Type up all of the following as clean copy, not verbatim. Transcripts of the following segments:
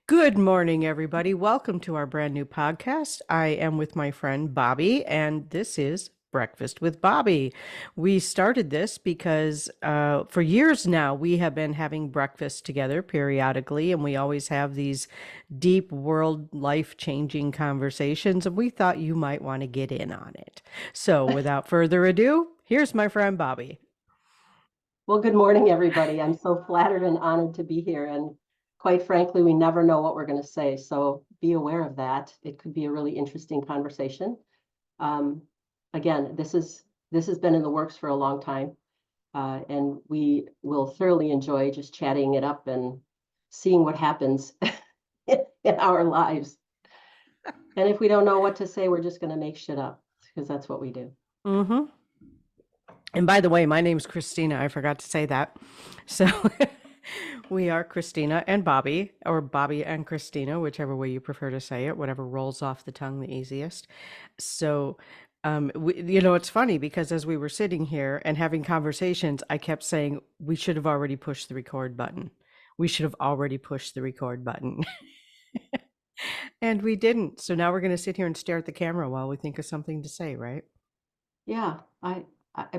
Good morning, everybody. Welcome to our brand new podcast. I am with my friend Bobbi, and this is Breakfast with Bobbi. We started this because for years now we have been having breakfast together periodically, and we always have these deep world life changing conversations, and we thought you might want to get in on it. So, without further ado, here's my friend Bobbi. Well, good morning, everybody. I'm so flattered and honored to be here. And quite frankly, we never know what we're going to say. So be aware of that. It could be a really interesting conversation. Um, Again, this has been in the works for a long time. And we will thoroughly enjoy just chatting it up and seeing what happens in our lives. And if we don't know what to say, we're just going to make shit up because that's what we do. Mm-hmm. And by the way, my name's Kristina. I forgot to say that. So we are Kristina and Bobbi, or Bobbi and Kristina, whichever way you prefer to say it, whatever rolls off the tongue the easiest. So, it's funny because as we were sitting here and having conversations, I kept saying we should have already pushed the record button. We should have already pushed the record button. And we didn't. So now we're going to sit here and stare at the camera while we think of something to say, right? Yeah, I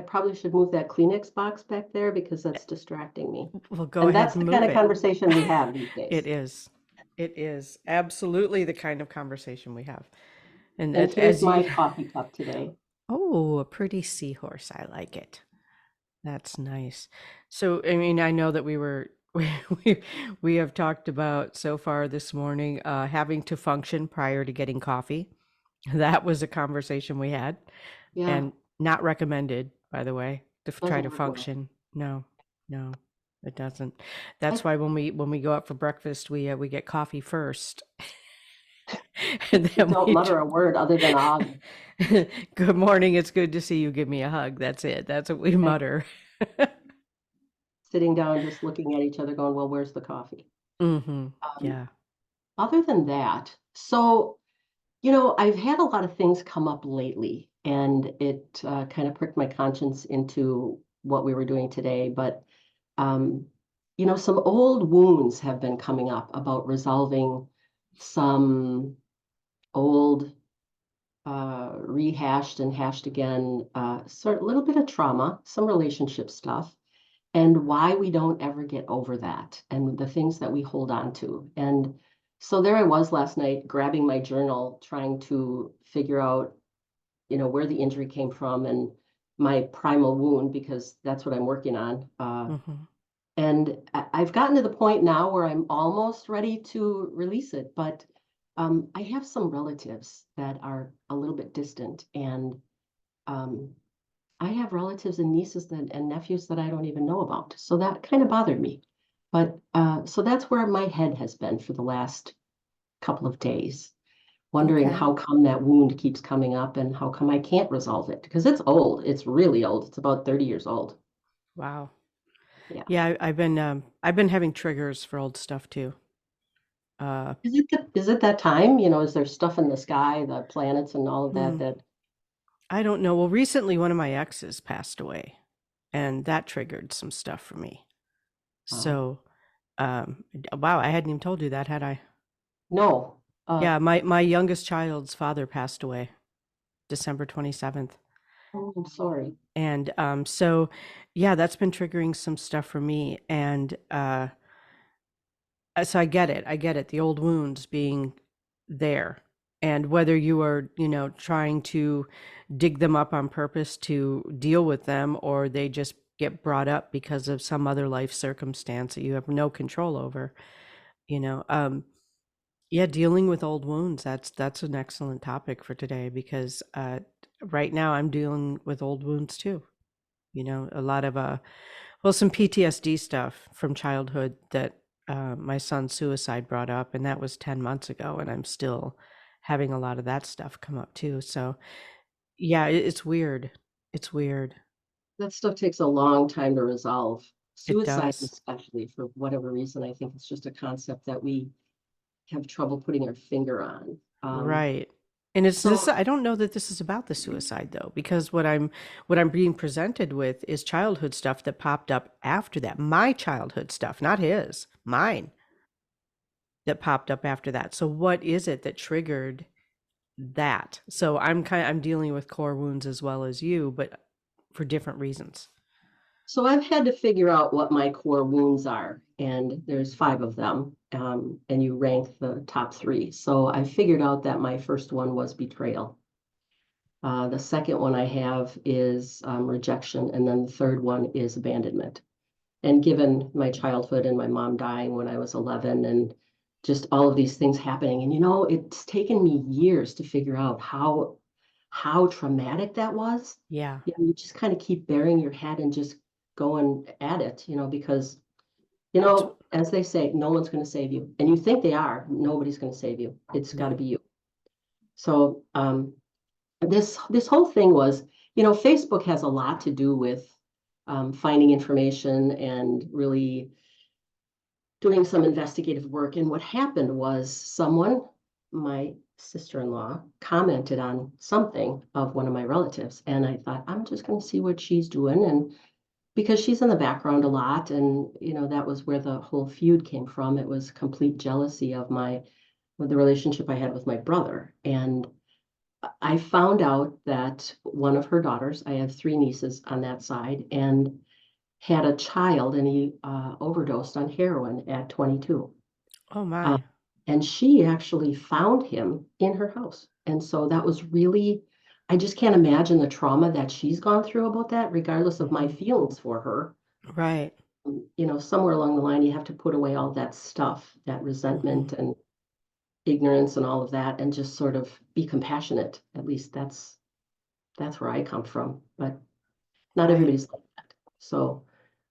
probably should move that Kleenex box back there because that's distracting me. Well, go And ahead that's and the kind move of it. conversation we have these days. It is. It is absolutely the kind of conversation we have. And And here's as my you, coffee cup today. oh, a pretty seahorse. I like it. That's nice. So, I mean, I know that we, we have talked about so far this morning having to function prior to getting coffee. That was a conversation we had, Yeah, and not recommended, by the way, to try doesn't to work well. function. No, no, it doesn't. I, That's why when we go out for breakfast, we get coffee first, and then don't mutter a word other than og. good morning. It's good to see you. Give me a hug. That's it. That's what we mutter. Sitting down, just looking at each other, going, "Well, where's the coffee?" Mm-hmm. Um, Yeah. Other than that, so I've had a lot of things come up lately, and it kind of pricked my conscience into what we were doing today. But um, some old wounds have been coming up about resolving some old, rehashed and hashed again, sort a little bit of trauma, some relationship stuff, and why we don't ever get over that, and the things that we hold on to. And so there I was last night, grabbing my journal, trying to figure out, where the injury came from and my primal wound, because that's what I'm working on. Mm-hmm. And I've gotten to the point now where I'm almost ready to release it, but I have some relatives that are a little bit distant, and um, I have relatives and nieces and nephews that I don't even know about. So that kind of bothered me. But so that's where my head has been for the last couple of days, wondering Okay. how come that wound keeps coming up and how come I can't resolve it, because it's old. It's really old. It's about 30 years old. Wow. Yeah. Yeah, I've been having triggers for old stuff too. Uh, Is it that time? Is there stuff in the sky, the planets and all of that hmm, that I don't know. Well, recently one of my exes passed away, and that triggered some stuff for me. uh, So, wow, I hadn't even told you that, had I? no. Yeah, my youngest child's father passed away December 27th. Oh, I'm sorry. And so yeah, that's been triggering some stuff for me. And so I get it. I get it. The old wounds being there. And whether you are, trying to dig them up on purpose to deal with them, or they just get brought up because of some other life circumstance that you have no control over, you know. Yeah, dealing with old wounds, that's an excellent topic for today because right now I'm dealing with old wounds too. A lot of well, some PTSD stuff from childhood that my son's suicide brought up, and that was 10 months ago, and I'm still having a lot of that stuff come up too. So, yeah, it's weird. It's weird. That stuff takes a long time to resolve. It Suicide, does. especially, for whatever reason, I think it's just a concept that we have trouble putting our finger on. Right. And it's this, So I don't know that this is about the suicide though, because what I'm being presented with is childhood stuff that popped up after that. My childhood stuff, not his, mine, that popped up after that. So what is it that triggered that? So I'm dealing with core wounds as well as you, but for different reasons. So I've had to figure out what my core wounds are, and there's five of them, and you rank the top three. So I figured out that my first one was betrayal. The second one I have is rejection, and then the third one is abandonment. And given my childhood and my mom dying when I was 11, and just all of these things happening, and it's taken me years to figure out how traumatic that was. Yeah. You just kind of keep burying your head and just going at it, because It's as they say, no one's going to save you, and you think they are. Nobody's going to save you. It's got to no. be you. So this whole thing was, Facebook has a lot to do with finding information and really doing some investigative work. And what happened was my sister-in-law, commented on something of one of my relatives. And I thought, I'm just going to see what she's doing. And because she's in the background a lot, and, that was where the whole feud came from. It was complete jealousy of with the relationship I had with my brother. And I found out that one of her daughters, I have three nieces on that side, and had a child, and he overdosed on heroin at 22. Oh Uh, my. and she actually found him in her house. And so that was really, I just can't imagine the trauma that she's gone through about that, regardless of my Hmm. feelings for her. Right. Somewhere along the line, you have to put away all that stuff, that Hmm. resentment and ignorance and all of that, and just sort of be compassionate. At least that's where I come from. But not Right. everybody's like that. So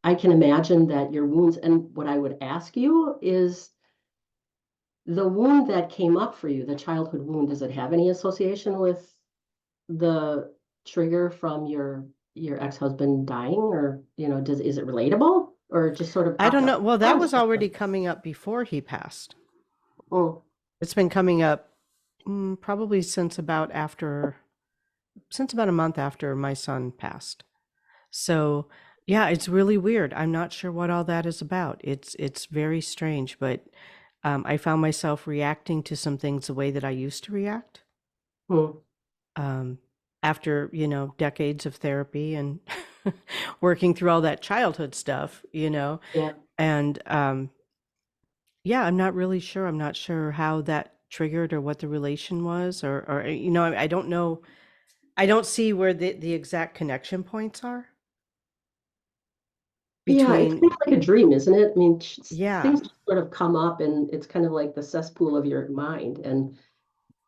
I can imagine that your wounds, and what I would ask you is, the wound that came up for you, the childhood wound, does it have any association with the trigger from your ex-husband dying, or is it relatable, or just sort of I popped don't know. up? Well, that I'm just was not already sure. coming up before he passed. Mm, It's been coming up probably since about a month after my son passed. So, yeah, it's really weird. I'm not sure what all that is about. It's very strange, but I found myself reacting to some things the way that I used to react mm, um, after, decades of therapy and working through all that childhood stuff. yeah. And yeah, I'm not really sure. I'm not sure how that triggered or what the relation was, or I don't know. I don't see where the exact connection points are Yeah, it's between. kind of like a dream, isn't it? I mean, Yeah, things just sort of come up, and it's kind of like the cesspool of your mind, and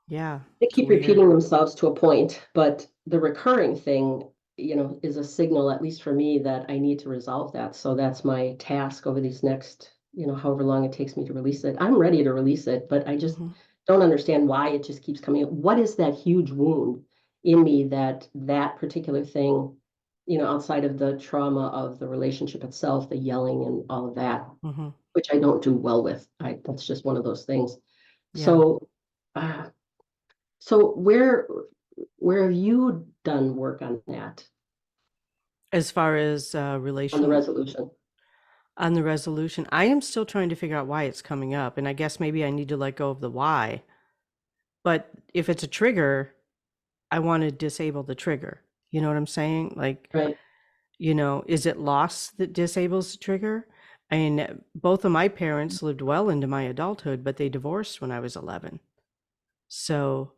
yeah, they it's keep weird. repeating themselves to a point, but the recurring thing, is a signal, at least for me, that I need to resolve that. So that's my task over these next, however long it takes me to release it. I'm ready to release it, but I just Hmm. don't understand why it just keeps coming up. What is that huge wound in me, that particular thing, outside of the trauma of the relationship itself, the yelling and all of that, Hmm. which I don't do well with. That's just one of those things. Yeah. So, uh, so where have you done work on that, As far as on the relation resolution? on the resolution, I am still trying to figure out why it's coming up, and I guess maybe I need to let go of the why. But if it's a trigger, I want to disable the trigger. You know what I'm saying? Like, Right. is it loss that disables the trigger? I mean, both of my parents lived well into my adulthood, but they divorced when I was 11. So,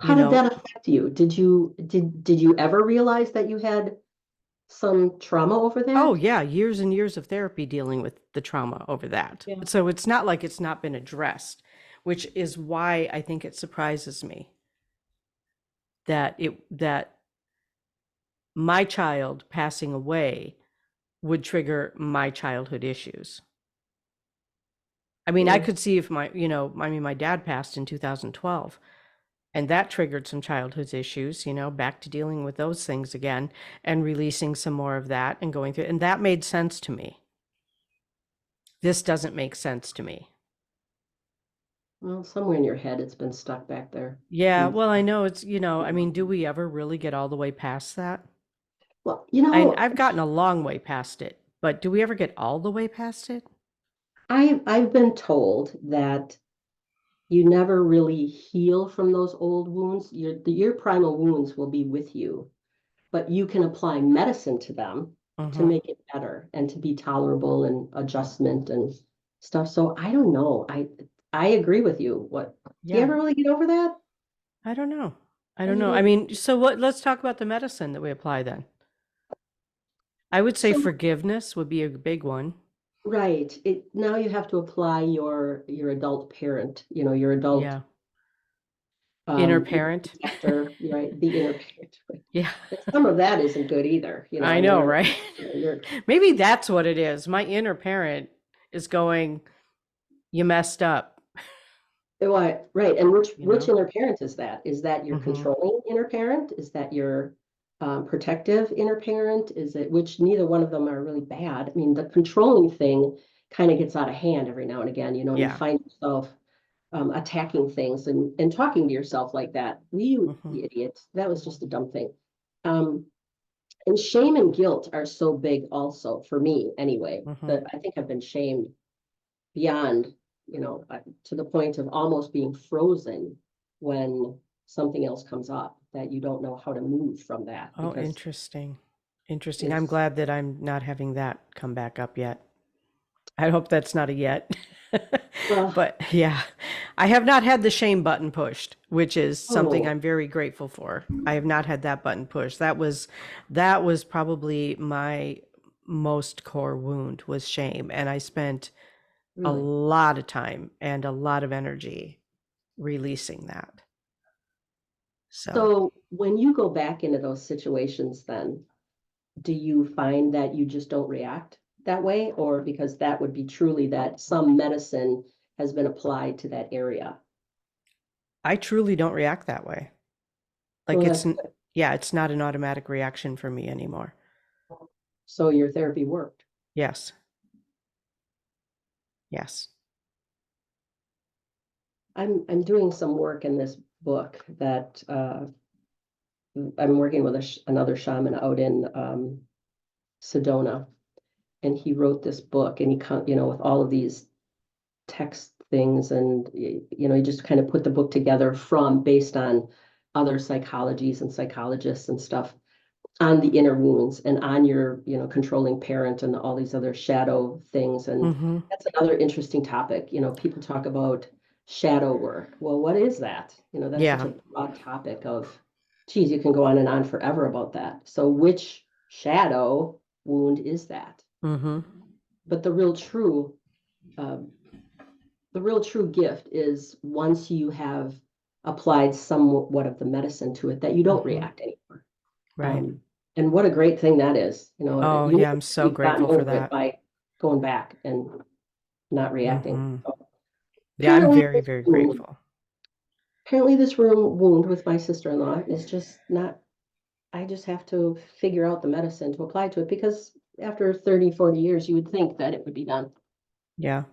you How did know, that affect you? Did you ever realize that you had some trauma over oh that? yeah, years and years of therapy dealing with the trauma over that. Yeah. So it's not like it's not been addressed, which is why I think it surprises me that my child passing away would trigger my childhood issues. I mean, I Yeah. could see if my dad passed in 2012 and that triggered some childhood issues, back to dealing with those things again and releasing some more of that and going through, and that made sense to me. This doesn't make sense to me. Well, somewhere in your head, it's been stuck back there. Yeah, And well, I know I mean, do we ever really get all the way past that? well, I've gotten a long way past it, but do we ever get all the way past it? I've been told that you never really heal from those old wounds. Your primal wounds will be with you, but you can apply medicine to them to Mm-hmm. make it better and to be tolerable and adjustment and stuff. So I don't know. I agree with you. What do you Yeah. ever really get over that? I don't know. I How do don't you know. get I over mean, so let's talk about the medicine that we apply then. I would say so forgiveness would be a big one. right. It now you have to apply your adult parent, your adult Yeah. Inner parent. protector, right? The inner parent. Right? Yeah. And some of that isn't good either. I I mean, know, right? you're Maybe that's what it is. My inner parent is going, you messed up, What, right. And you which know? inner parent is that? Is that your Mm-hmm. controlling inner parent? Is that your protective inner parent? Is it which neither one of them are really bad? I mean, the controlling thing kind of gets out of hand every now and again, and you Yeah. find yourself attacking things and talking to yourself like that. You Mm-hmm. idiot. That was just a dumb thing. Um, and shame and guilt are so big also for me anyway, Mm-hmm. that I think I've been shamed beyond, to the point of almost being frozen when something else comes up that you don't know how to move from that Oh, because interesting. Interesting. I'm it's, glad that I'm not having that come back up yet. I hope that's not a yet. well, But yeah, I have not had the shame button pushed, which is something oh, I'm very grateful for. I have not had that button pushed. That was probably my most core wound was shame, and I spent a really. lot of time and a lot of energy releasing that. So, So when you go back into those situations, then do you find that you just don't react that way? Or because that would be truly that some medicine has been applied to that area? I truly don't react that way. Well, Like that's good. yeah, it's not an automatic reaction for me anymore. So your therapy worked. Yes. Yes. I'm doing some work in this book that I'm working with another shaman out in Sedona, and he wrote this book, and with all of these text things, and he just kind of put the book together from based on other psychologies and psychologists and stuff on the inner wounds and on your controlling parent and all these other shadow things. And Mm-hmm. that's another interesting topic. People talk about shadow work. Well, what is that? That's such Yeah. a broad topic of, geez, you can go on and on forever about that. So which shadow wound is that? Mm-hmm. But um, the real true gift is once you have applied somewhat of the medicine to it, that you don't Mm-hmm. react anymore. Right. And what a great thing that is. Oh, You yeah, know I'm so you've gotten grateful for over it that. by going back and not reacting. Mm-hmm. So Yeah, I'm apparently very, this very wound, grateful. apparently this room wound with my sister-in-law is just not, I just have to figure out the medicine to apply to it because after 30, 40 years, you would think that it would be done. Yeah.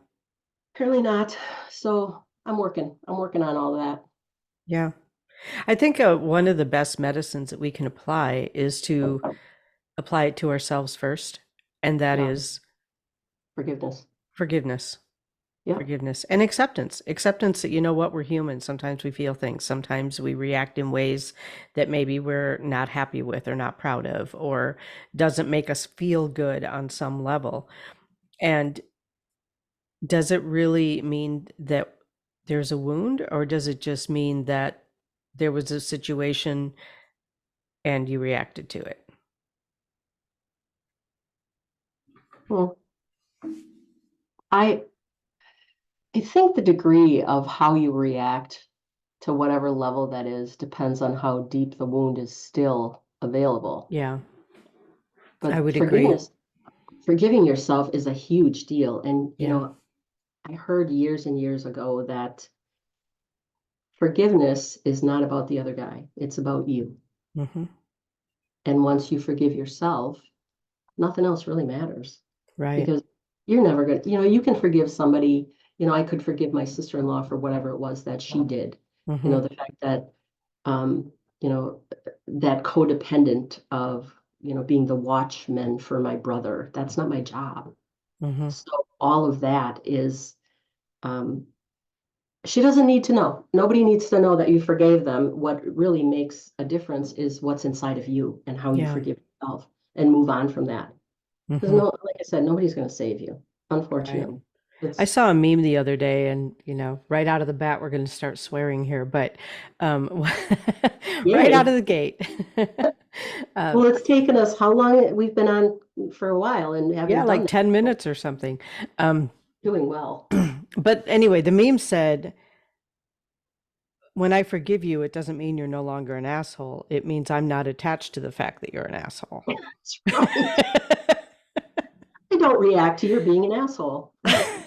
Apparently not. So I'm working on all that. Yeah. I think one of the best medicines that we can apply is to apply it to ourselves first, and that Yeah, is forgiveness. forgiveness. Yeah. Forgiveness and acceptance that, you know what, we're human. Sometimes we feel things, sometimes we react in ways that maybe we're not happy with or not proud of, or doesn't make us feel good on some level. And does it really mean that there's a wound, or does it just mean that there was a situation and you reacted to it? Well, I I think the degree of how you react to whatever level that is depends on how deep the wound is still available. Yeah, I But would agree. forgiving yourself is a huge deal. And, Yeah. I heard years and years ago that forgiveness is not about the other guy, it's about you. Hmm. And once you forgive yourself, nothing else really matters Right. because you're never going to, you can forgive somebody. I could forgive my sister-in-law for whatever it was that she did. Hmm. The fact that um, you know, that codependent of, being the watchman for my brother. That's not my job. Mm-hmm. So all of that is, um, she doesn't need to know. Nobody needs to know that you forgave them. What really makes a difference is what's inside of you and how you Yeah. forgive yourself and move on from that. Because Mm-hmm. no, like I said, nobody's going to save you, Right. unfortunately. I It's saw a meme the other day, and right out of the bat, we're going to start swearing here, but right out yay. of the gate. uh, Well, it's taken us how long? We've been on for a while and yeah, haven't done like that. 10 So minutes or something. Um, doing well. but anyway, the meme said, when I forgive you, it doesn't mean you're no longer an asshole. It means I'm not attached to the fact that you're an asshole. That's right. I don't react to your being an asshole. Right.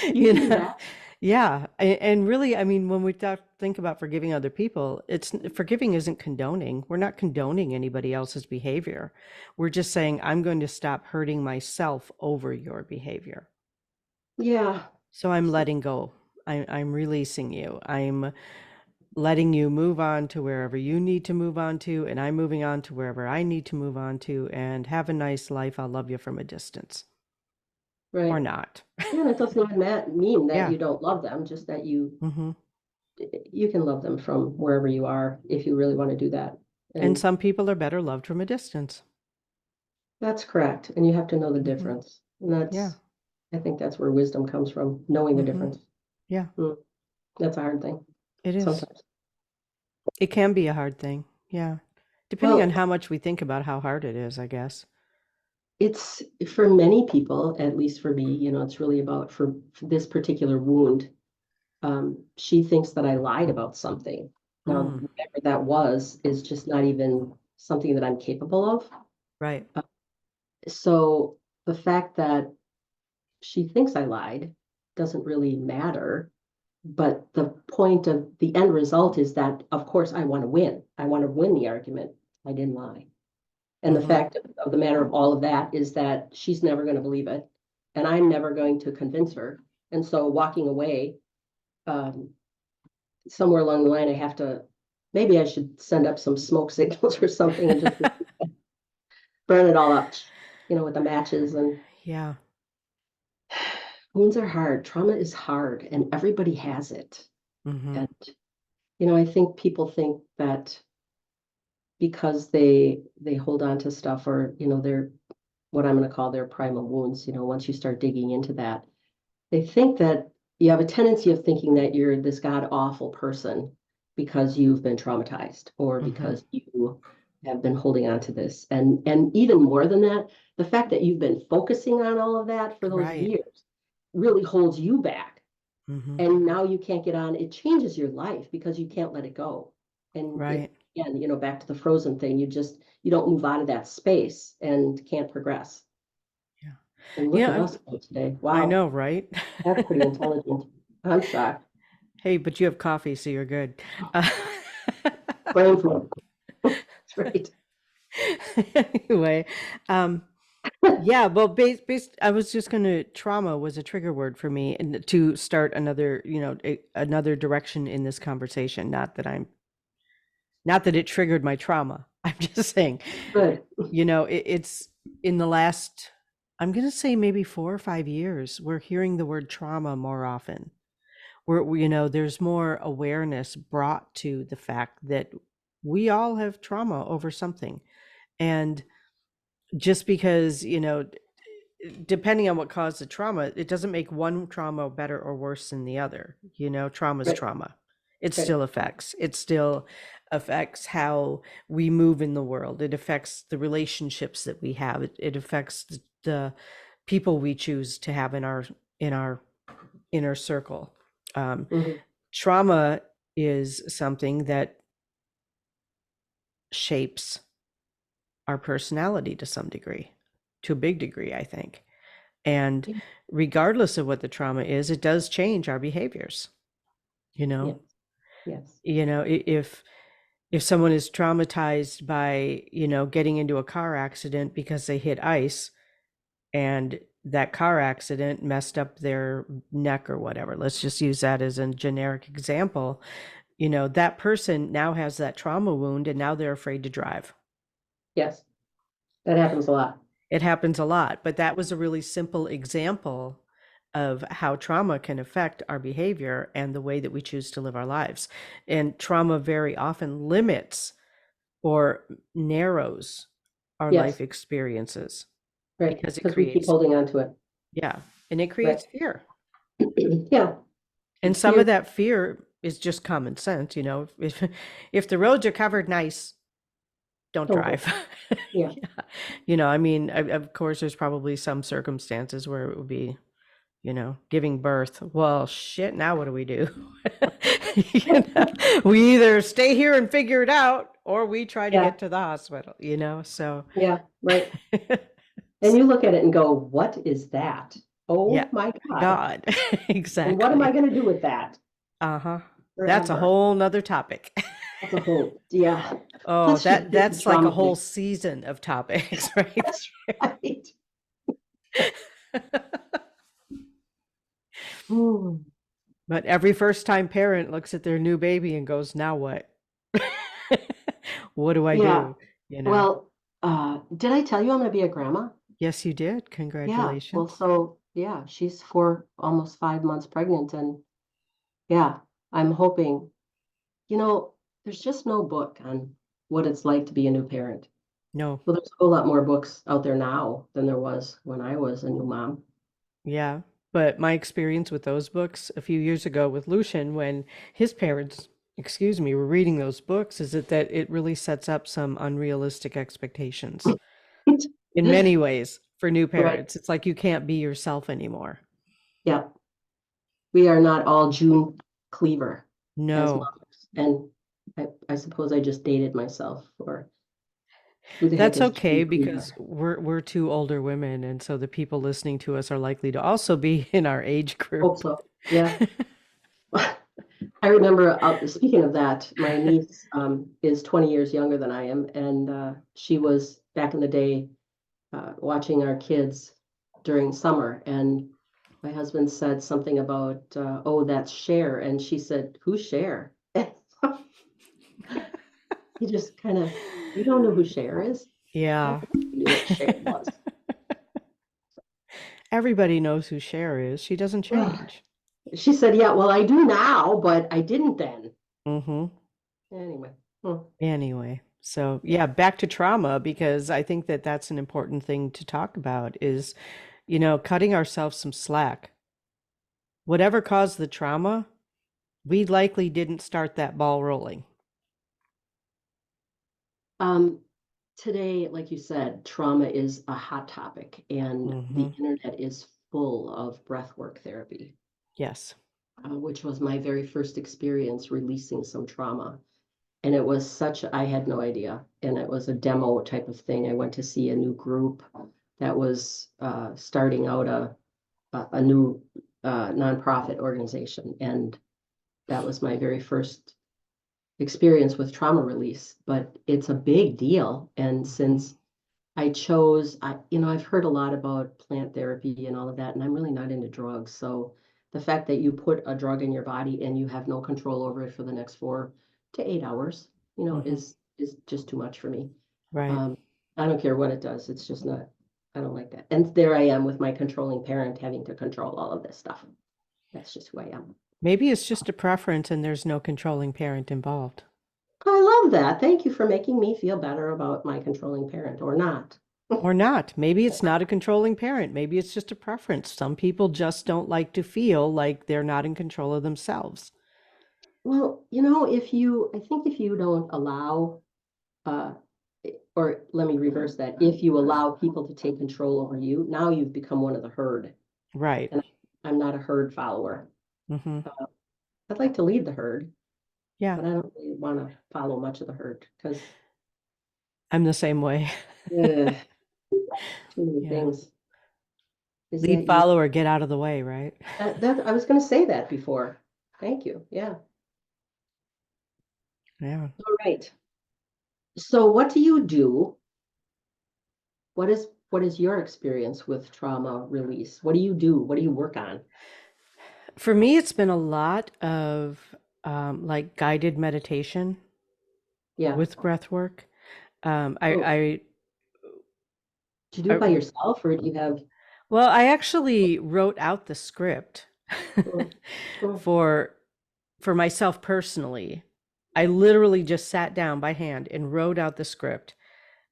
You you can do know that. yeah, and really, I mean, when we think about forgiving other people, it's forgiving isn't condoning. We're not condoning anybody else's behavior. We're just saying, I'm going to stop hurting myself over your behavior. Yeah. So I'm So, letting go. I'm releasing you. I'm letting you move on to wherever you need to move on to, and I'm moving on to wherever I need to move on to, and have a nice life. I'll love you from a distance or right. not. Yeah, and it doesn't even mean that Yeah. you don't love them, just that Hmm. you can love them from wherever you are if you really want to do that. And And some people are better loved from a distance. that's correct. And you have to know the Hmm. difference. And Yeah. I think that's where wisdom comes from, knowing the Hmm. difference. Yeah, Mm, that's a hard thing it is. sometimes. It can be a hard thing. Yeah. Depending on Well, how much we think about how hard it is, I guess. it's for many people, at least for me, it's really about for this particular wound. She thinks that I lied about something. Now, Mm, whatever that was is just not even something that I'm capable of. right. So the fact that she thinks I lied doesn't really matter. But the point of the end result is that, of course, I want to win. I want to win the argument. I didn't lie. And the Hmm. fact of the matter of all of that is that she's never going to believe it. And I'm never going to convince her. And so walking away, um, somewhere along the line, I have to, maybe I should send up some smoke signals or something and just burn it all up, with the matches. And Yeah. wounds are hard. Trauma is hard, and everybody has it. Hmm. And, I think people think that because they hold on to stuff or, they're what I'm going to call their primal wounds, once you start digging into that, they think that you have a tendency of thinking that you're this god awful person because you've been traumatized or Hmm. because you have been holding on to this. And even more than that, the fact that you've been focusing on all of that for those Right. years really holds you back. Hmm. And now you can't get on. It changes your life because you can't let it go. And Right. again, back to the frozen thing, you don't move out of that space and can't progress. Yeah. And look Yeah. at us today. I Wow, know, right? that's pretty intelligent. I'm shocked. Hey, but you have coffee, so you're good. Uh, Brain food. That's right. anyway, um, yeah, well, I was just gonna trauma was a trigger word for me and to start another, another direction in this conversation. Not that it triggered my trauma. I'm just saying, Good. it's in the last, I'm gonna say maybe 4 or 5 years, we're hearing the word trauma more often. There's more awareness brought to the fact that we all have trauma over something. And just because, depending on what caused the trauma, it doesn't make one trauma better or worse than the other. Trauma's Right. trauma. It Right. still affects. It still affects how we move in the world. It affects the relationships that we have. It affects the people we choose to have in our inner circle. Um, Mhm. Trauma is something that shapes our personality to some degree, to a big degree, I think. And regardless of what the trauma is, it does change our behaviors. You know, Yes. Yes. if someone is traumatized by, getting into a car accident because they hit ice and that car accident messed up their neck or whatever, let's just use that as a generic example. That person now has that trauma wound and now they're afraid to drive. Yes. That happens a lot. It happens a lot, but that was a really simple example of how trauma can affect our behavior and the way that we choose to live our lives. And trauma very often limits or narrows our life Yes, experiences right. because it Because we keep creates, holding on to it. yeah, and it Right. creates fear. Yeah. And some of Fear. that fear is just common sense, you know. If the roads are covered nice, don't Don't go. drive. Yeah. Yeah. You know, I mean, of course, there's probably some circumstances where it would be, you know, giving birth. Well, shit, now what do we do? You know, we either stay here and figure it out or we try to Yeah. get to the hospital, you know? So, Yeah. Right. And you look at it and go, what is that? yeah, Oh my God. God, And what am I exactly. going to do with that Uh-huh. That's a forever? whole nother topic. That's a whole, yeah. Oh, Let's shift it to that's like a trauma whole thing. season of topics right That's right. there. Hmm. But every first-time parent looks at their new baby and goes, "Now what? What do I Yeah. do?" You know? Well, did I tell you I'm going to be a grandma? Yes, you did. Yeah. Well, Congratulations. so yeah, she's almost 5 months pregnant. And yeah, I'm hoping, you know, there's just no book on what it's like to be a new parent. No. Well, there's a whole lot more books out there now than there was when I was a new mom. Yeah. But my experience with those books a few years ago with Lucian, when his parents, excuse me, were reading those books, is that it really sets up some unrealistic expectations in many ways for new Right. parents. It's like you can't be yourself anymore. Yeah. We are not all June Cleaver as No. mothers. And I suppose I just dated myself, or who the heck That's is okay June because Cleaver? we're two older women, and so the people listening to us are likely to also be in our age Hope group. so. Yeah. I remember, speaking of that, my niece is 20 years younger than I am, and she was back in the day watching our kids during summer. And my husband said something about, oh, that's Cher. And she said, who's Cher? He just kind of, you don't know who Cher is? I Yeah. thought you knew what Cher was. Everybody knows who Cher is. She doesn't Ugh. change. She said, yeah, well, I do now, but I didn't then. Hmm. Anyway, hmm, Anyway, so yeah. yeah, back to trauma because I think that that's an important thing to talk about is, you know, cutting ourselves some slack. Whatever caused the trauma, we likely didn't start that ball rolling. Um, Today, like you said, trauma is a hot topic, and the Hmm. internet is full of breathwork therapy, Yes. which was my very first experience releasing some trauma. And it was such, I had no idea. And it was a demo type of thing. I went to see a new group that was starting out a new nonprofit organization. And that was my very first experience with trauma release. But it's a big deal. And Hmm. since I've heard a lot about plant therapy and all of that, and I'm really not into drugs. So the fact that you put a drug in your body and you have no control over it for the next 4 to 8 hours, Hmm. is just too much for me. Right. Um, I don't care what it does. It's just not, I don't like that. And there I am with my controlling parent having to control all of this stuff. That's just who I am. Maybe it's just a preference and there's no controlling parent involved. I love that. Thank you for making me feel better about my controlling parent or not. Or not. Maybe it's not a controlling parent. Maybe it's just a preference. Some people just don't like to feel like they're not in control of themselves. Well, I think if you don't allow, uh, or let me reverse that, if you allow people to take control over you, now you've become one of the herd. Right. And I'm not a herd follower. Hmm. I'd like to lead the herd, Yeah. but I don't really want to follow much of the herd because I'm the same way. too many Yeah. things. Is Lead, that you? follow, or get out of the way, right? That I was going to say that before. Thank you. Yeah. Yeah. All right. So what do you do? What is your experience with trauma release? What do you do? What do you work on? For me, it's been a lot of like guided meditation Yeah. with breath work. Um, I, Oh, I Did you do it by yourself or do you have? Well, I actually wrote out the script Mm, mm, for for myself personally. I literally just sat down by hand and wrote out the script.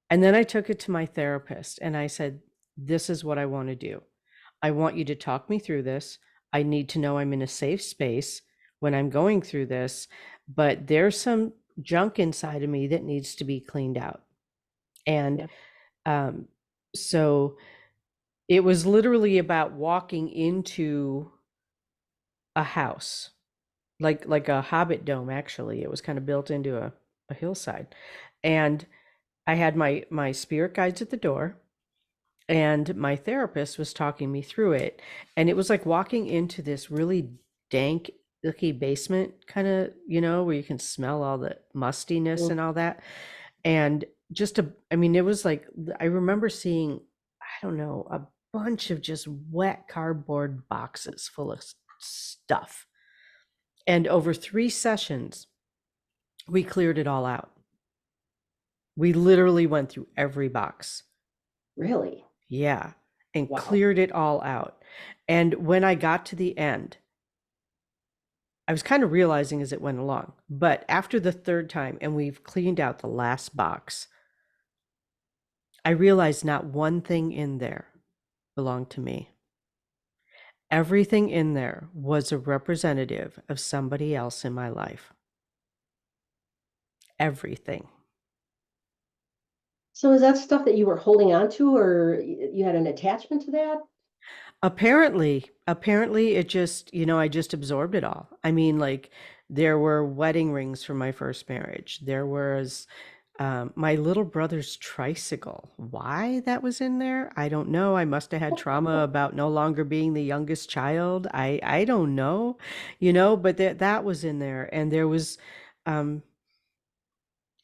And then I took it to my therapist and I said, "This is what I want to do. I want you to talk me through this. I need to know I'm in a safe space when I'm going through this, but there's some junk inside of me that needs to be cleaned out." And yeah, um, so it was literally about walking into a house, like a hobbit dome. Actually, it was kind of built into a hillside, and I had my spirit guides at the door, and my therapist was talking me through it, and it was like walking into this really dank icky basement, kind of, where you can smell all the mustiness mm, and all that. And I mean, it was like, I remember seeing, I don't know, a bunch of just wet cardboard boxes full of stuff. And over 3 sessions, we cleared it all out. We literally went through every box. really? Yeah. And Wow. cleared it all out. And when I got to the end, I was kind of realizing as it went along, but after the third time, and we've cleaned out the last box, I realized not one thing in there belonged to me. Everything in there was a representative of somebody else in my life. Everything. So is that stuff that you were holding on to or you had an attachment to that? Apparently it just, I just absorbed it all. I mean, like, there were wedding rings from my first marriage. There was my little brother's tricycle. Why that was in there, I don't know. I must have had trauma about no longer being the youngest child. I don't know, but that was in there. And there was, um,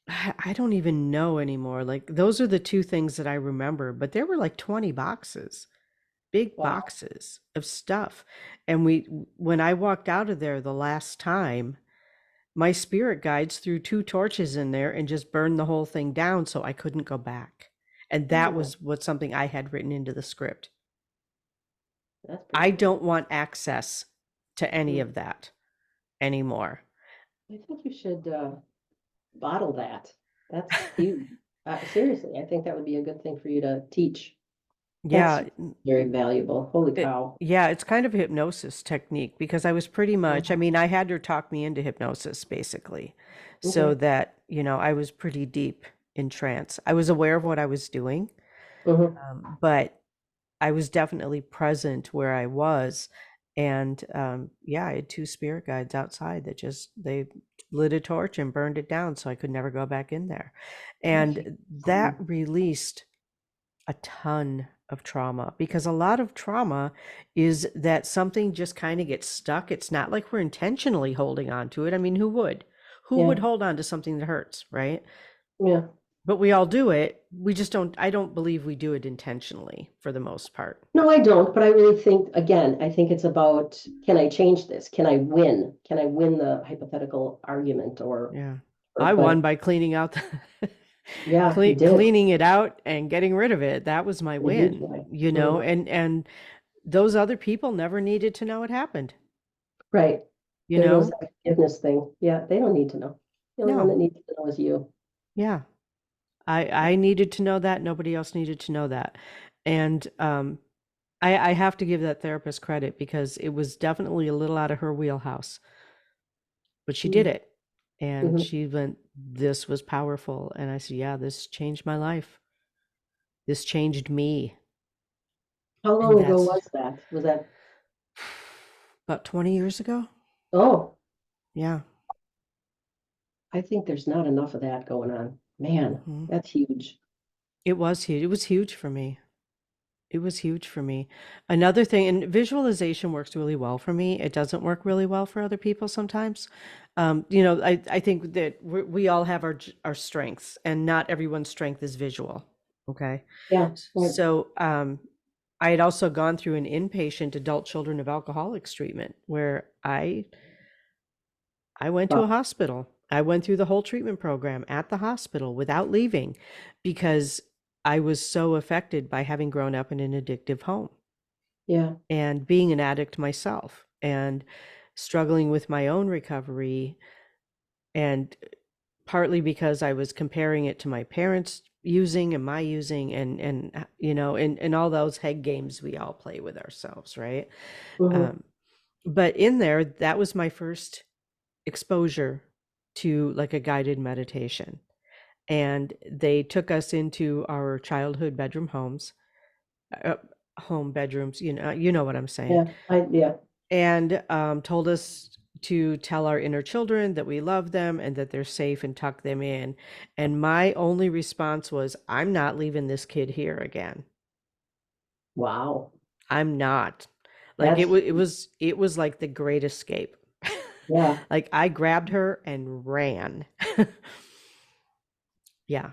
I don't even know anymore. Like, those are the two things that I remember, but there were like 20 boxes, big Wow. boxes of stuff. And when I walked out of there the last time, my spirit guides threw 2 torches in there and just burned the whole thing down so I couldn't go back. And that Oh, was what something I had written into the script. that's I beautiful. don't want access to any Mm. of that anymore. I think you should bottle that. That's huge. Seriously, I think that would be a good thing for you to teach. That's Yeah, very valuable. Holy cow. yeah, it's kind of a hypnosis technique because I was pretty much, I Mhm. mean, I had her talk me into hypnosis basically, so Okay. that, I was pretty deep in trance. I was aware of what I was doing, Hmm. but I was definitely present where I was. And yeah, I had 2 spirit guides outside that just, they lit a torch and burned it down so I could never go back in there. Thank you. And that released a ton of trauma, because a lot of trauma is that something just kind of gets stuck. It's not like we're intentionally holding on to it. I mean, who would? Who would Yeah. hold on to something that hurts, right? Yeah. But we all do it. We just don't, I don't believe we do it intentionally for the most part. No, I don't, but I really think, again, I think it's about, can I change this? Can I win? Can I win the hypothetical argument Yeah. or I won but by cleaning out yeah, you did. cleaning it out and getting rid of it. That was my A huge win, way. Mhm. and those other people never needed to know it happened, Right. you There goes know? that forgiveness thing. Yeah, they don't need to know. The only one No. that needs to know is you. Yeah. I needed to know that. Nobody else needed to know that. And I have to give that therapist credit because it was definitely a little out of her wheelhouse, but she did it. And Mm-hmm. she went, "This was powerful." And I said, "Yeah, this changed my life. This changed me." How And long ago that's was that? Was that, about 20 years ago. oh, Yeah. I think there's not enough of that going on. Man, Hmm. that's huge. It was huge. It was huge for me. It was huge for me. Another thing, and visualization works really well for me. It doesn't work really well for other people sometimes. I think that we all have our strengths, and not everyone's strength is visual. Okay. Yeah, right. So I had also gone through an inpatient adult children of alcoholics treatment where I went to Wow. a hospital. I went through the whole treatment program at the hospital without leaving because I was so affected by having grown up in an addictive home Yeah. and being an addict myself and struggling with my own recovery, and partly because I was comparing it to my parents using and my using, and and all those head games we all play with ourselves, right? Hmm. um, but in there, that was my first exposure to like a guided meditation, and they took us into our childhood bedroom homes, uh, home bedrooms, you know what I'm saying, Yeah. Yeah. and told us to tell our inner children that we love them and that they're safe and tuck them in. And my only response was, I'm not leaving this kid here again. Wow. I'm not. Like That's, it was like the great escape. yeah, Like I grabbed her and ran. Yeah.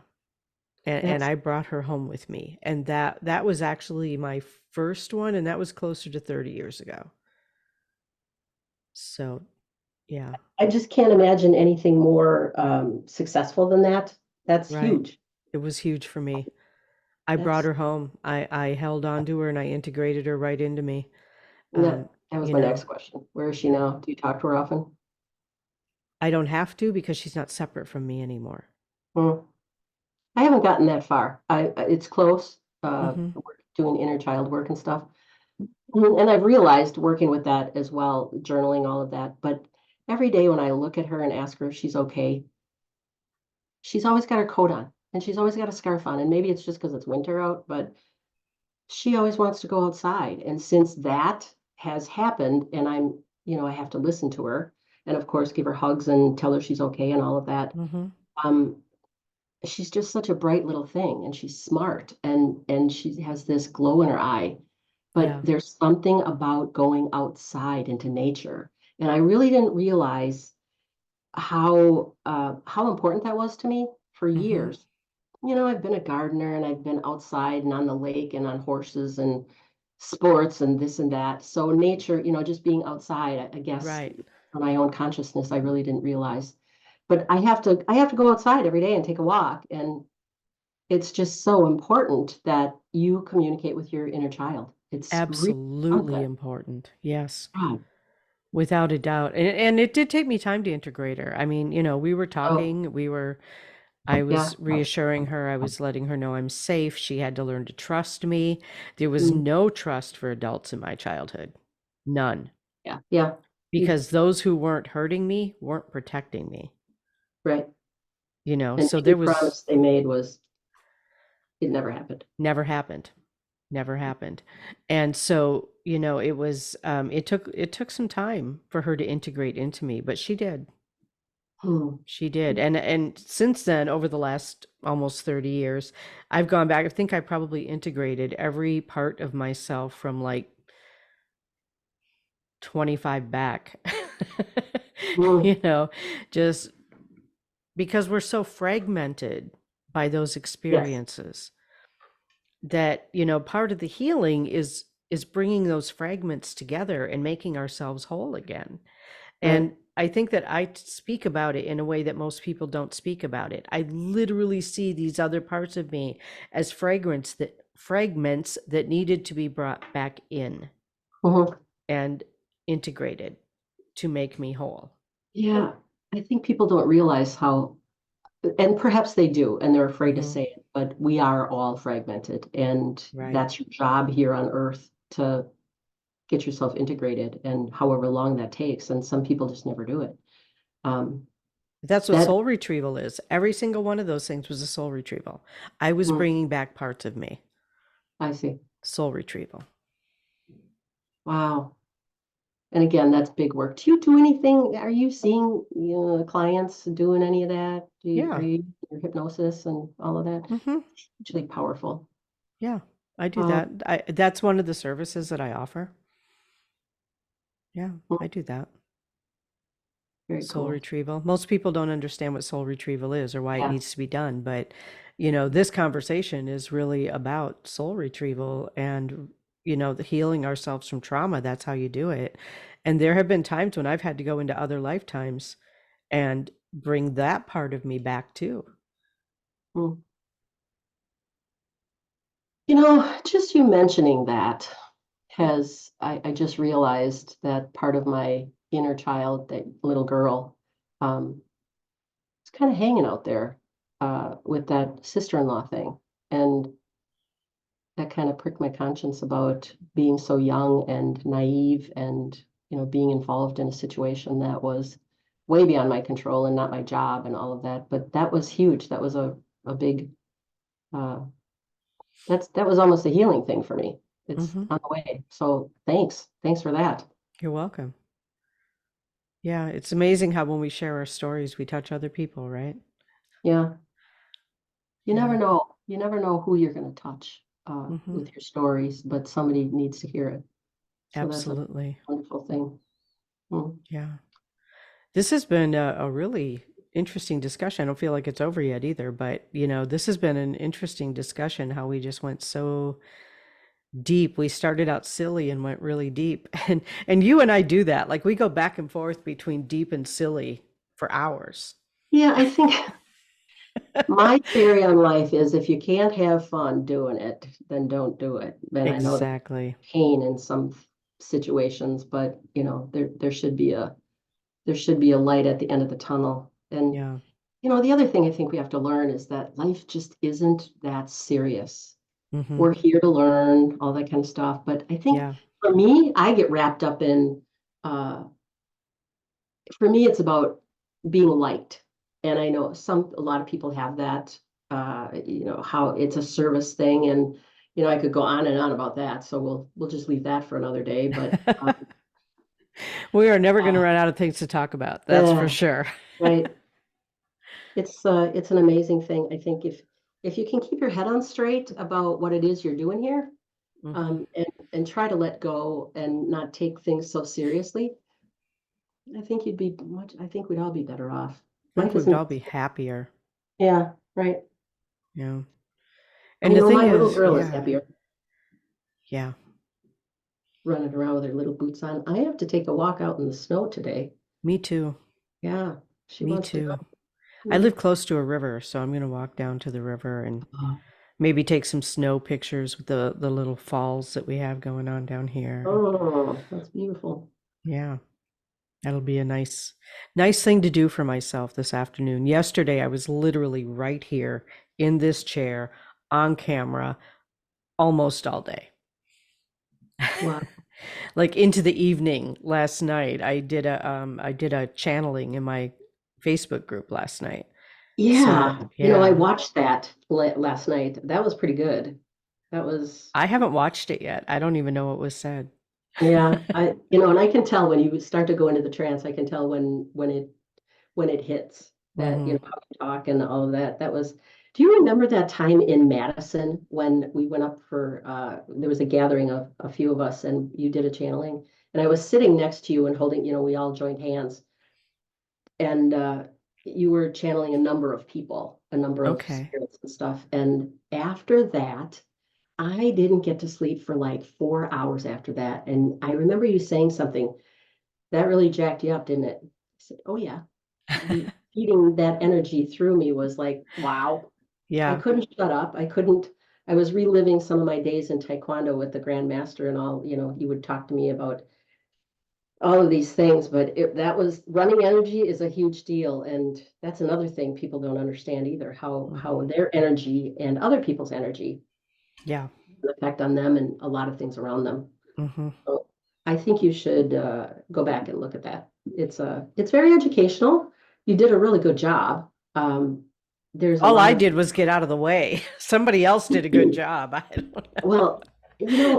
And that's, I brought her home with me. And that was actually my first one, and that was closer to 30 years ago. So, yeah, I just can't imagine anything more successful than that. That's right. huge. It was huge for me. I brought That's her home. I held on to her and I integrated her right into me. that was You my know, next question. Where is she now? Do you talk to her often? I don't have to because she's not separate from me anymore. Hmm. I haven't gotten that far. It's close. Hmm. We're doing inner child work and stuff. And I've realized working with that as well, journaling, all of that. But every day when I look at her and ask her if she's okay, she's always got her coat on and she's always got a scarf on. And maybe it's just because it's winter out, but she always wants to go outside. And since that has happened, and I have to listen to her and of course give her hugs and tell her she's okay and all of that. Hmm. Um, she's just such a bright little thing and she's smart and she has this glow in her eye. But Yeah. there's something about going outside into nature. And I really didn't realize how important that was to me for Hmm. years. I've been a gardener and I've been outside and on the lake and on horses and sports and this and that. So nature, just being outside, I guess Right. for my own consciousness, I really didn't realize. But I have to go outside every day and take a walk. And it's just so important that you communicate with your inner child. It's really Absolutely something. important. Yes. God. Without a doubt. And it did take me time to integrate her. I mean, we were Oh, talking, I yeah. was reassuring her, I was letting her know I'm safe. She had to learn to trust me. There was Mm, no trust for adults in my childhood. None. yeah. Yeah. You, Because those who weren't hurting me weren't protecting me. right. And So any there was promise they made was it never happened. never happened. Never happened. And so, it took some time for her to integrate into me, but she did. Hmm. She did. And since then, over the last almost 30 years, I've gone back. I think I probably integrated every part of myself from like 25 back. Hmm. you know, just because we're so fragmented by those Yes. experiences that, part of the healing is bringing those fragments together and making ourselves whole again. Right. And I think that I speak about it in a way that most people don't speak about it. I literally see these other parts of me as fragments that needed to be brought back in Hmm. and integrated to make me whole. Yeah. I think people don't realize how, and perhaps they do, and they're afraid to Hmm. say it, but we are all fragmented. And Right. that's your job here on earth to get yourself integrated and however long that takes. And some people just never do it. Um, That's what that, soul retrieval is. Every single one of those things was a soul retrieval. I was mm, bringing back parts of me. I see. Soul retrieval. Wow. And again, that's big work. Do you do anything? Are you seeing, clients doing any of that? Are Yeah. you your hypnosis and all of that? Hmm. Hugely powerful. Yeah. I do Uh, that. That's one of the services that I offer. Yeah, mm, I do that. very Soul cool. retrieval. Most people don't understand what soul retrieval is or why it Yeah. needs to be done, but this conversation is really about soul retrieval and the healing ourselves from trauma. That's how you do it. And there have been times when I've had to go into other lifetimes and bring that part of me back too. Mm. Just you mentioning that I just realized that part of my inner child, that little girl, um, is kind of hanging out there with that sister-in-law thing. And that kind of pricked my conscience about being so young and naive and, being involved in a situation that was way beyond my control and not my job and all of that. But that was huge. That was a big, uh, that was almost a healing thing for me. It's Hmm. on the way. So thanks. Thanks for that. You're welcome. Yeah, it's amazing how when we share our stories, we touch other people, right? Yeah. You never Yeah. know. You never know who you're going to touch Hmm. with your stories, but somebody needs to hear it. So that's a Absolutely. wonderful thing. Mm. Yeah. This has been a really interesting discussion. I don't feel like it's over yet either, but this has been an interesting discussion how we just went so deep. We started out silly and went really deep. And you and I do that. Like we go back and forth between deep and silly for hours. Yeah, I think my theory on life is if you can't have fun doing it, then don't do it. And I know that Exactly. pain in some situations, but there should be a light at the end of the tunnel. And Yeah. the other thing I think we have to learn is that life just isn't that serious. Hmm. We're here to learn all that kind of stuff. But I think Yeah. for me, I get wrapped up in uh for me, it's about being liked. And I know a lot of people have that, how it's a service thing. And, I could go on and on about that. So we'll just leave that for another day. But, We are never going to uh, run out of things to talk about. That's for yeah, sure. right. It's an amazing thing. I think if you can keep your head on straight about what it is you're doing here, Hmm. and try to let go and not take things so seriously, I think we'd all be better off. I think Life we would isn't, all be happier. yeah, right. Yeah. I And the know thing my little is, girl is yeah, happier yeah, running around with her little boots on. I have to take a walk out in the snow today. me too. Yeah, she Me wants to too. go. I Mm. live close to a river, so I'm going to walk down to the river and Oh, maybe take some snow pictures with the little falls that we have going on down here. oh, that's beautiful. Yeah, that'll be a nice thing to do for myself this afternoon. Yesterday, I was literally right here in this chair on camera almost all day. Wow. Like into the evening last night. I did a channeling in my Facebook group last night. So, Yeah, I yeah. watched that last night. That was pretty good. That was, I haven't watched it yet. I don't even know what was said. yeah, and I can tell when you start to go into the trance, I can tell when it hits that, Hmm. how you talk and all of that. Do you remember that time in Madison when we went up there was a gathering of a few of us and you did a channeling and I was sitting next to you and holding, we all joined hands and you were channeling a number of people, a number of Okay. spirits and stuff. And after that, I didn't get to sleep for like 4 hours after that. And I remember you saying something that really jacked you up, didn't it? I said, oh yeah, feeding that energy through me was like, wow. I Yeah. couldn't shut up. I was reliving some of my days in Taekwondo with the Grandmaster and all, he would talk to me about all of these things, but that was running energy is a huge deal. And that's another thing people don't understand either, how Hmm. their energy and other people's energy Yeah. effect on them and a lot of things around them. Hmm. So I think you should go back and look at that. It's very educational. You did a really good job. There's a All lot I of did was get out of the way. Somebody else did a good job. I don't know. well,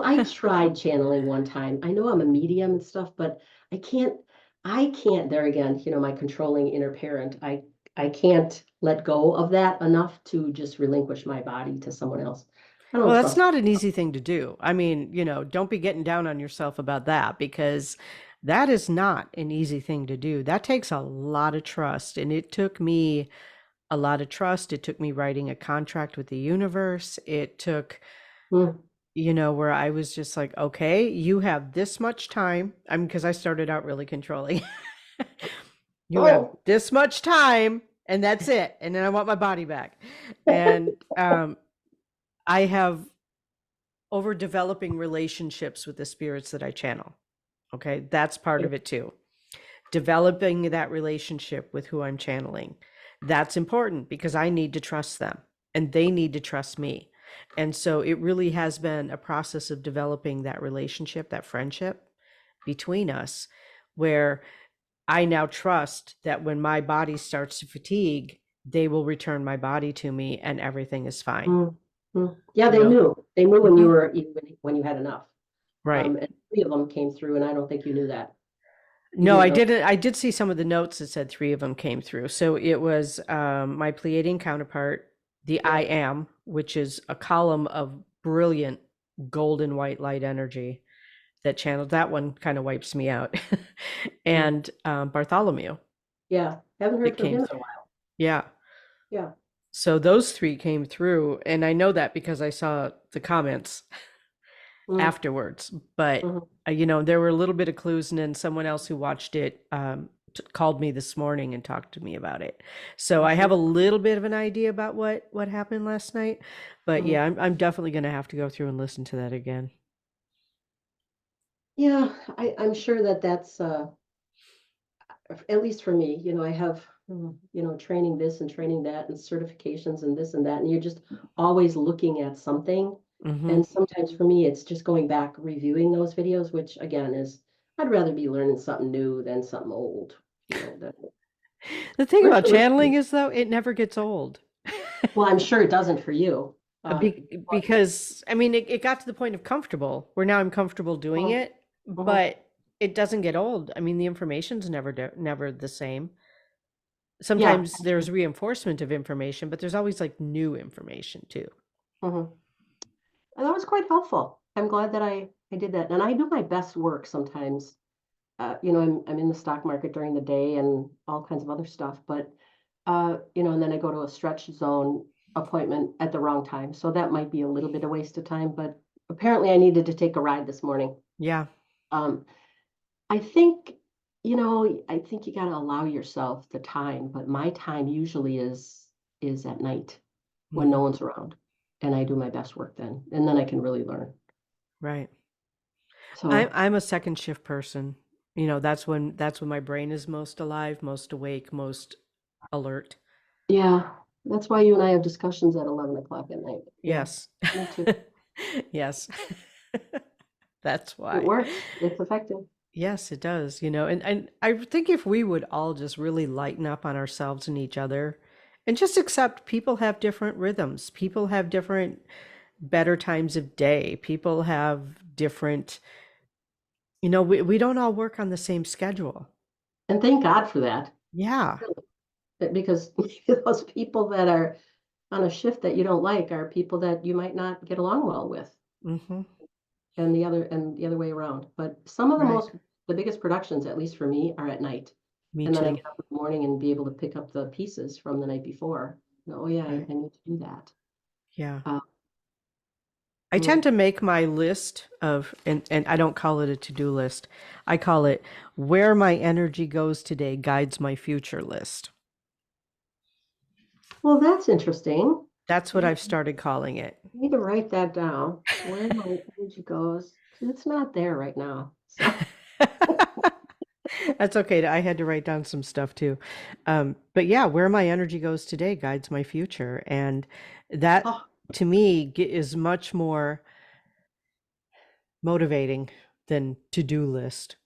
I tried channeling one time. I know I'm a medium and stuff, but I can't I can't there again, my controlling inner parent. I can't let go of that enough to just relinquish my body to someone else. I don't Well, that's trust. not an easy thing to do. I mean, don't be getting down on yourself about that because that is not an easy thing to do. That takes a lot of trust. And it took me a lot of trust. It took me writing a contract with the universe. It took, Mm. where I was just like, okay, you have this much time. I mean, because I started out really controlling. You have Oh, this much time and that's it. And then I want my body back. And I have over developing relationships with the spirits that I channel. Okay, that's part of it too. Developing that relationship with who I'm channeling. That's important because I need to trust them and they need to trust me. And so it really has been a process of developing that relationship, that friendship between us, where I now trust that when my body starts to fatigue, they will return my body to me and everything is fine. Mm, mm. Yeah, You they know? knew. They knew when you Mhm. were when you had enough. Right. And three of them came through, and I don't think you knew that. You No, didn't I know. didn't. I did see some of the notes that said three of them came through. So it was my Pleiadian counterpart, the I Yeah. am, which is a column of brilliant golden white light energy that channeled. That one kind of wipes me out. Mm. And Bartholomew Yeah. Haven't heard that from came him in through. a while. Yeah. Yeah. So those three came through. And I know that because I saw the comments Mm, afterwards. But mhm, there were a little bit of clues, and then someone else who watched it called me this morning and talked to me about it. So I have mhm, a little bit of an idea about what happened last night. But mhm. yeah, I'm definitely going to have to go through and listen to that again. Yeah, I'm sure that that's at least for me, I have, training this and training that and certifications and this and that, and you're just always looking at something. Hmm. And sometimes for me, it's just going back, reviewing those videos, which again is, I'd rather be learning something new than something old, that The thing about virtually. channeling is, though, it never gets old. Well, I'm sure it doesn't for you. But, Because I mean, it got to the point of comfortable, where now I'm comfortable doing mhm, it, mhm. but it doesn't get old. I mean, the information's never the same. Yeah. Sometimes there's reinforcement of information, but there's always like new information too. Mhm. And that was quite helpful. I'm glad that I did that. And I do my best work sometimes. I'm in the stock market during the day and all kinds of other stuff, but and then I go to a stretch zone appointment at the wrong time. So that might be a little bit of waste of time, but apparently I needed to take a ride this morning. Yeah. Um, I think you got to allow yourself the time, but my time usually is at night when no Hmm. one's around, and I do my best work then, and then I can really learn. Right. I'm So I'm a second shift person. That's when my brain is most alive, most awake, most alert. yeah, that's why you and I have discussions at 11 o'clock at night. Yeah, Yes. me too. Yes. That's It why. works. It's effective. Yes, it does, and I think if we would all just really lighten up on ourselves and each other and just accept people have different rhythms. People have different better times of day. People have different, we don't all work on the same schedule. And thank God for that. Yeah. Really. Because those people that are on a shift that you don't like are people that you might not get along well with, Hmm. and the other way around. But some of Right. the biggest productions, at least for me, are at night. Me And then I too. get up in the morning and be able to pick up the pieces from the night before. Oh yeah, I, Right. I need to do that. Yeah. Uh, I mm. tend to make my list of, and I don't call it a to-do list. I call it where my energy goes today guides my future list. Well, that's interesting. That's what I I've started calling it. need to write that down. Where my energy goes, 'cause it's not there right now. So, That's okay. I had to write down some stuff too. But yeah, where my energy goes today guides my future. And that oh, to me is much more motivating than to-do list.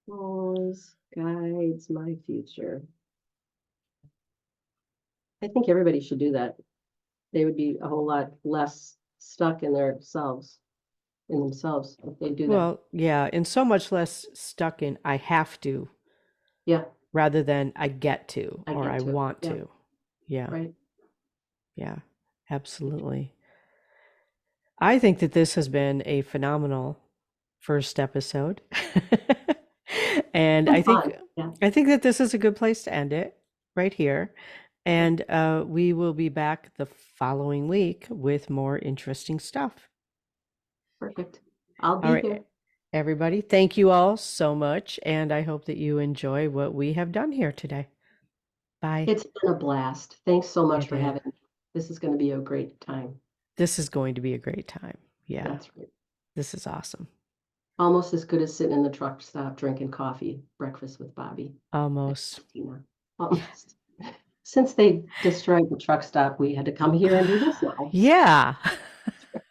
always guides my future. I think everybody should do that. They would be a whole lot less stuck in themselves if they do that. Well, yeah, and so much less stuck in I have to Yeah, rather than I get to I or get I to. want Yeah, to. Yeah, right. yeah, absolutely. I think that this has been a phenomenal first episode. And Been fun. Yeah, I think that this is a good place to end it right here. okay, And we will be back the following week with more interesting stuff. perfect. I'll All be right, here. everybody, thank you all so much. And I hope that you enjoy what we have done here today. Bye. It's been a blast. Thanks so much It for did. having me. This is going to be a great time. This is going to be a great time. Yeah, That's right. this is awesome. Almost as good as sitting in the truck stop drinking coffee, breakfast with Bobbi and Almost. Kristina. Almost. Since they destroyed the truck stop, we had to come here and do this now. Yeah.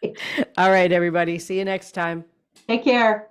Right. All right, everybody. See you next time. Take care.